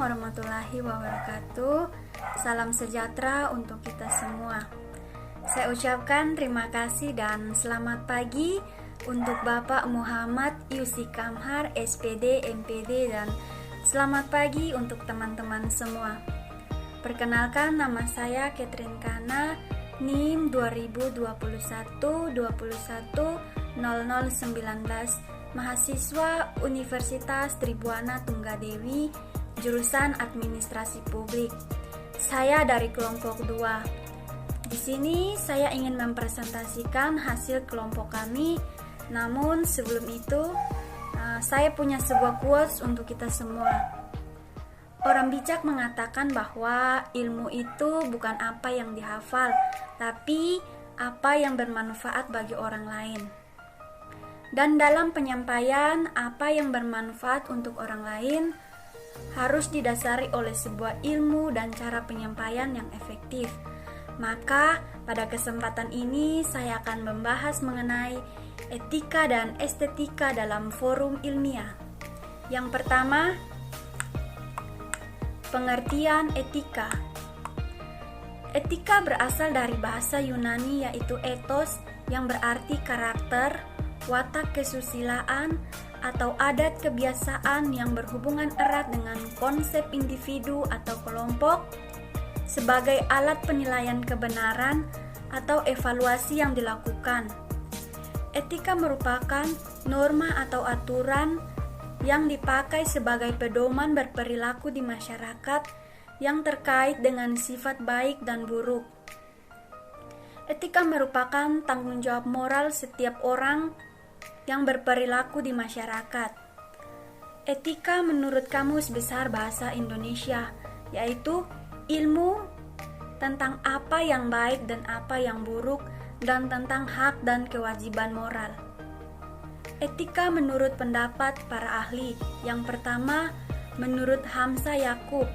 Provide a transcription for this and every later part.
warahmatullahi wabarakatuh. Salam sejahtera untuk kita semua. Saya ucapkan terima kasih dan selamat pagi untuk Bapak Muhammad Yusi Kamhar, SPD, MPD, dan selamat pagi untuk teman-teman semua. Perkenalkan, nama saya Catherine Kana, NIM 2021-21-0019, mahasiswa Universitas Tribuana Tunggadewi, jurusan Administrasi Publik. Saya dari kelompok 2. Di sini saya ingin mempresentasikan hasil kelompok kami. Namun sebelum itu, saya punya sebuah quotes untuk kita semua. Orang bijak mengatakan bahwa ilmu itu bukan apa yang dihafal, tapi apa yang bermanfaat bagi orang lain. Dan dalam penyampaian apa yang bermanfaat untuk orang lain harus didasari oleh sebuah ilmu dan cara penyampaian yang efektif. Maka pada kesempatan ini saya akan membahas mengenai etika dan estetika dalam forum ilmiah. Yang pertama, pengertian etika. Etika berasal dari bahasa Yunani yaitu ethos yang berarti karakter, watak kesusilaan, atau adat kebiasaan yang berhubungan erat dengan konsep individu atau kelompok sebagai alat penilaian kebenaran atau evaluasi yang dilakukan. Etika merupakan norma atau aturan yang dipakai sebagai pedoman berperilaku di masyarakat yang terkait dengan sifat baik dan buruk. Etika merupakan tanggung jawab moral setiap orang yang berperilaku di masyarakat. Etika menurut Kamus Besar Bahasa Indonesia yaitu ilmu tentang apa yang baik dan apa yang buruk dan tentang hak dan kewajiban moral. Etika menurut pendapat para ahli. Yang pertama, menurut Hamsa Yakub,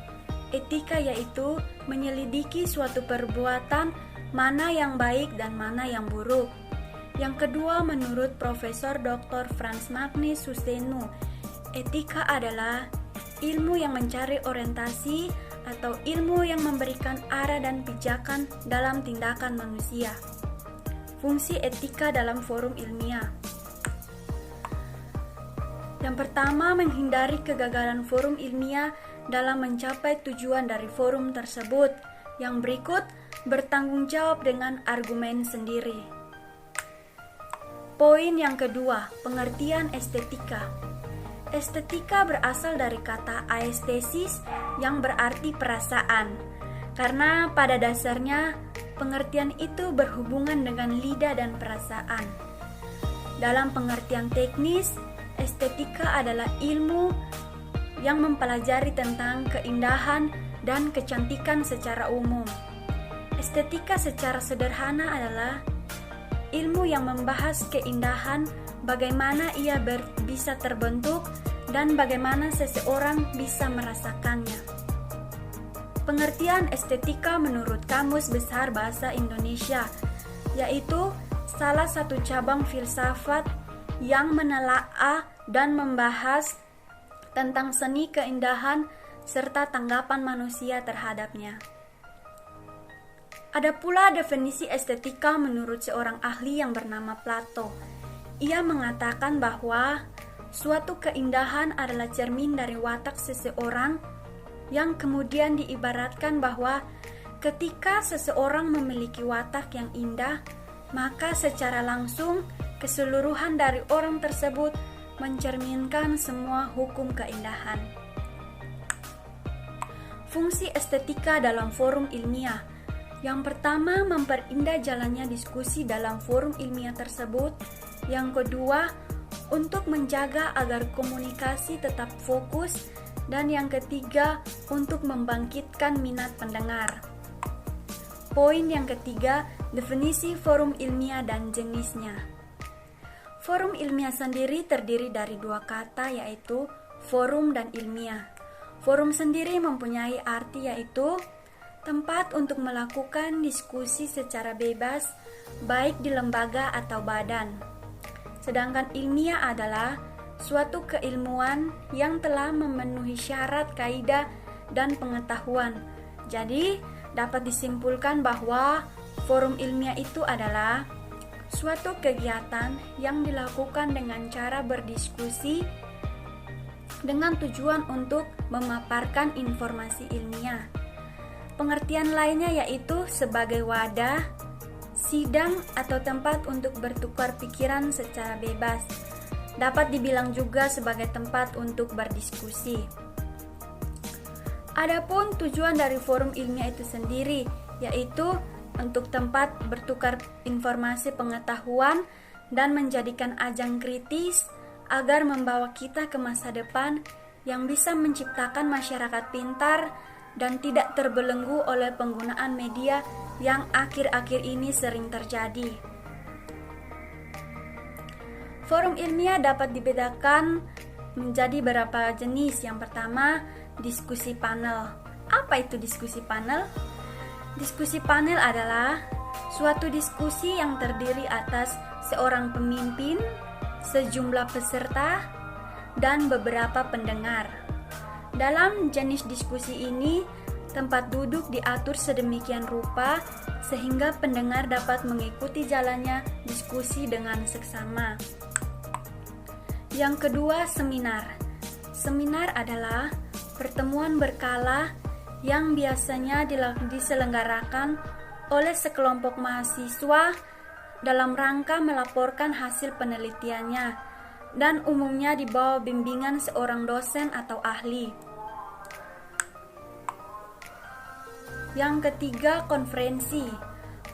etika yaitu menyelidiki suatu perbuatan mana yang baik dan mana yang buruk. Yang kedua, menurut Profesor Dr. Frans Magnus Susenu, etika adalah ilmu yang mencari orientasi atau ilmu yang memberikan arah dan pijakan dalam tindakan manusia. Fungsi etika dalam forum ilmiah. Yang pertama, menghindari kegagalan forum ilmiah dalam mencapai tujuan dari forum tersebut. Yang berikut, bertanggung jawab dengan argumen sendiri. Poin yang kedua, pengertian estetika. Estetika berasal dari kata aesthesis yang berarti perasaan. Karena pada dasarnya pengertian itu berhubungan dengan lidah dan perasaan. Dalam pengertian teknis, estetika adalah ilmu yang mempelajari tentang keindahan dan kecantikan secara umum. Estetika secara sederhana adalah ilmu yang membahas keindahan, bagaimana ia bisa terbentuk, dan bagaimana seseorang bisa merasakannya. Pengertian estetika menurut Kamus Besar Bahasa Indonesia yaitu salah satu cabang filsafat yang menelaah dan membahas tentang seni keindahan serta tanggapan manusia terhadapnya. Ada pula definisi estetika menurut seorang ahli yang bernama Plato. Ia mengatakan bahwa suatu keindahan adalah cermin dari watak seseorang yang kemudian diibaratkan bahwa ketika seseorang memiliki watak yang indah, maka secara langsung keseluruhan dari orang tersebut mencerminkan semua hukum keindahan. Fungsi estetika dalam forum ilmiah. Yang pertama, memperindah jalannya diskusi dalam forum ilmiah tersebut. Yang kedua, untuk menjaga agar komunikasi tetap fokus. Dan yang ketiga, untuk membangkitkan minat pendengar. Poin yang ketiga, definisi forum ilmiah dan jenisnya. Forum ilmiah sendiri terdiri dari dua kata yaitu forum dan ilmiah. Forum sendiri mempunyai arti yaitu tempat untuk melakukan diskusi secara bebas, baik di lembaga atau badan. Sedangkan ilmiah adalah suatu keilmuan yang telah memenuhi syarat kaidah dan pengetahuan. Jadi, dapat disimpulkan bahwa forum ilmiah itu adalah suatu kegiatan yang dilakukan dengan cara berdiskusi dengan tujuan untuk memaparkan informasi ilmiah. Pengertian lainnya yaitu sebagai wadah, sidang, atau tempat untuk bertukar pikiran secara bebas. Dapat dibilang juga sebagai tempat untuk berdiskusi. Adapun tujuan dari forum ilmiah itu sendiri yaitu untuk tempat bertukar informasi pengetahuan dan menjadikan ajang kritis agar membawa kita ke masa depan yang bisa menciptakan masyarakat pintar dan tidak terbelenggu oleh penggunaan media yang akhir-akhir ini sering terjadi. Forum ilmiah dapat dibedakan menjadi beberapa jenis. Yang pertama, diskusi panel. Apa itu diskusi panel? Diskusi panel adalah suatu diskusi yang terdiri atas seorang pemimpin, sejumlah peserta, dan beberapa pendengar. Dalam jenis diskusi ini, tempat duduk diatur sedemikian rupa sehingga pendengar dapat mengikuti jalannya diskusi dengan seksama. Yang kedua, seminar. Seminar adalah pertemuan berkala yang biasanya diselenggarakan oleh sekelompok mahasiswa dalam rangka melaporkan hasil penelitiannya dan umumnya di bawah bimbingan seorang dosen atau ahli. Yang ketiga, konferensi.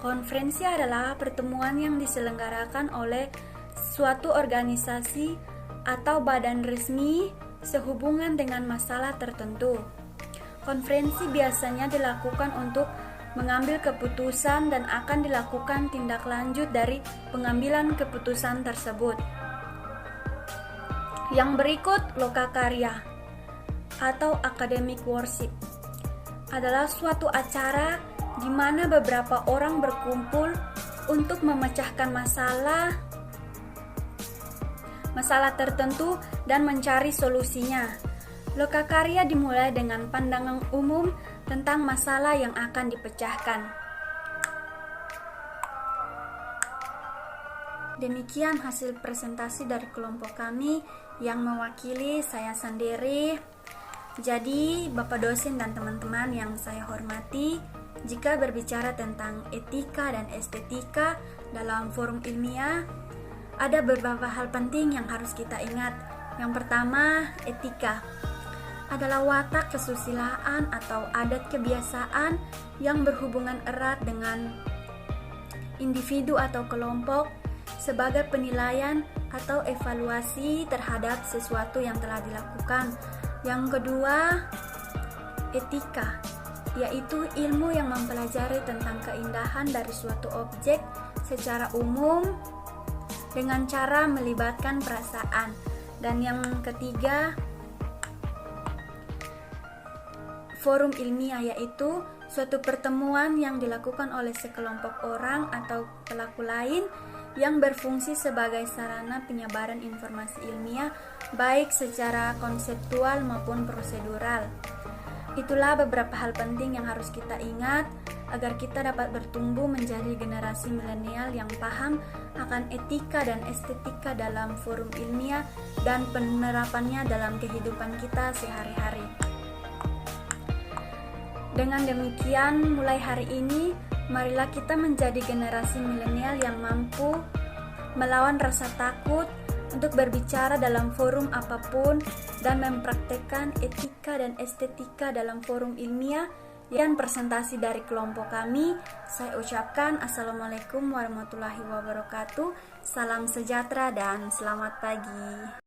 Konferensi adalah pertemuan yang diselenggarakan oleh suatu organisasi atau badan resmi sehubungan dengan masalah tertentu. Konferensi biasanya dilakukan untuk mengambil keputusan dan akan dilakukan tindak lanjut dari pengambilan keputusan tersebut. Yang berikut, lokakarya atau academic worship adalah suatu acara di mana beberapa orang berkumpul untuk memecahkan masalah tertentu dan mencari solusinya. Lokakarya dimulai dengan pandangan umum tentang masalah yang akan dipecahkan. Demikian hasil presentasi dari kelompok kami yang mewakili saya sendiri. Jadi, Bapak dosen dan teman-teman yang saya hormati, jika berbicara tentang etika dan estetika dalam forum ilmiah, ada beberapa hal penting yang harus kita ingat. Yang pertama, etika adalah watak kesusilaan atau adat kebiasaan yang berhubungan erat dengan individu atau kelompok sebagai penilaian atau evaluasi terhadap sesuatu yang telah dilakukan. Yang kedua, etika, yaitu ilmu yang mempelajari tentang keindahan dari suatu objek secara umum dengan cara melibatkan perasaan. Dan yang ketiga, forum ilmiah yaitu suatu pertemuan yang dilakukan oleh sekelompok orang atau pelaku lain yang berfungsi sebagai sarana penyebaran informasi ilmiah baik secara konseptual maupun prosedural. Itulah beberapa hal penting yang harus kita ingat agar kita dapat bertumbuh menjadi generasi milenial yang paham akan etika dan estetika dalam forum ilmiah dan penerapannya dalam kehidupan kita sehari-hari. Dengan demikian, mulai hari ini, marilah kita menjadi generasi milenial yang mampu melawan rasa takut untuk berbicara dalam forum apapun dan mempraktekkan etika dan estetika dalam forum ilmiah. Dan presentasi dari kelompok kami, saya ucapkan Assalamualaikum warahmatullahi wabarakatuh. Salam sejahtera dan selamat pagi.